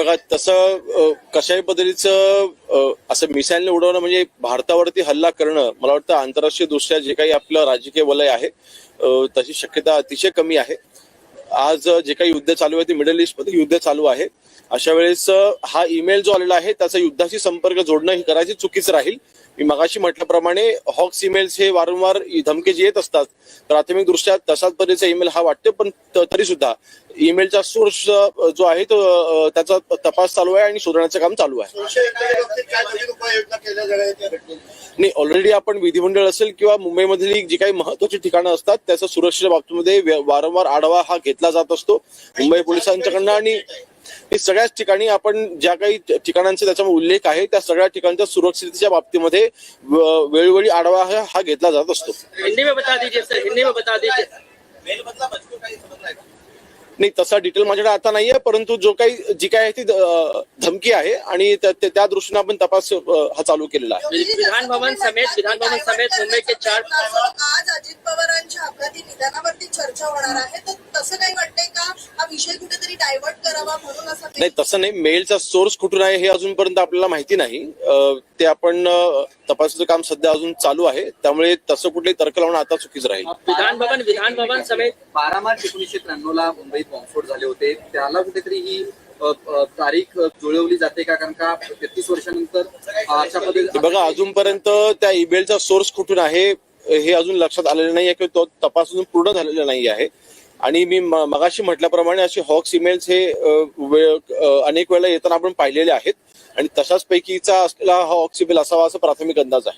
बघा तसं कशाही पद्धतीचं असं मिसाईलने उडवणं म्हणजे भारतावरती हल्ला करणं मला वाटतं आंतरराष्ट्रीय दृष्ट्या जे काही आपलं राजकीय वलय आहे तशी शक्यता अतिशय कमी आहे. आज जे काही युद्ध चालू आहे ते मिडल ईस्ट मध्ये युद्ध चालू आहे. अशा वेळेस हा ईमेल जो आलेला आहे त्याचा युद्धाशी संपर्क जोडणं ही करायची चुकीचं राहील. मी मगाशी म्हटल्याप्रमाणे हॉक्स ईमेल्स हे वारंवार धमकी जी येत असतात प्राथमिक दृष्ट्या तसाच पद्धतीचा ईमेल हा वाटते, पण तरी सुद्धा ईमेलचा सोर्स जो आहे तो त्याचा तपास चालू आहे आणि शोधण्याचं काम चालू आहे. नाही, ऑलरेडी आपण विधिमंडळ असेल किंवा मुंबईमधली जी काही महत्वाची ठिकाणं असतात त्याचा सुरक्षेच्या बाबतीमध्ये वारंवार आढावा हा घेतला जात असतो मुंबई पोलिसांच्याकडनं. आणि सगळ्याच ठिकाणी आपण ज्या काही ठिकाणांचा त्याच्यामध्ये उल्लेख आहे त्या सगळ्या ठिकाणच्या सुरक्षिततेच्या बाबतीमध्ये वेळोवेळी आढावा हा घेतला जात असतो. हिंदी में बता दीजिए सर, हिंदी में बता दीजिए. नाही, तसा डिटेल माझ्याकडे आता नाहीये, परंतु जी काय आहे ती धमकी आहे आणि त्या दृष्टीने आपण तपास हा चालू केलेला आहे. विधान भवन समेत मुंबई के 4 आज अजित पवारांच्या अपघाती निधनावरती चर्चा होणार आहे, तर तसं काही वाटतंय का हा विषय कुठेतरी डायव्हर्ट करावा म्हणून असं? नाही, तसं नाही. मेलचा सोर्स कुठून आहे हे अजूनपर्यंत आपल्याला माहिती नाही. ते आपण तपासाचं काम सध्या अजून चालू आहे, त्यामुळे तसं कुठलेही तर्क लावणं आता चुकीचं राहील. विधान भवन समेत 12 मार्च 1993 ला मुंबईत बॉम्बस्फोट झाले होते, त्याला कुठेतरी ही तारीख जुळवली जाते का? कारण का 33 वर्षानंतर अशा पद्धतीने बघा अजूनपर्यंत त्या ईमेलचा सोर्स कुठून आहे हे अजून लक्षात आलेलं नाही आहे किंवा तो तपास अजून पूर्ण झालेला नाही आहे. आणि मी मगाशी म्हटल्याप्रमाणे असे हॉक्स ईमेल्स हे अनेक वेळा येताना आपण पाहिलेले आहेत आणि तशाच पैकीचा असलेला हा हॉक्स ईमेल असावा असं प्राथमिक अंदाज आहे.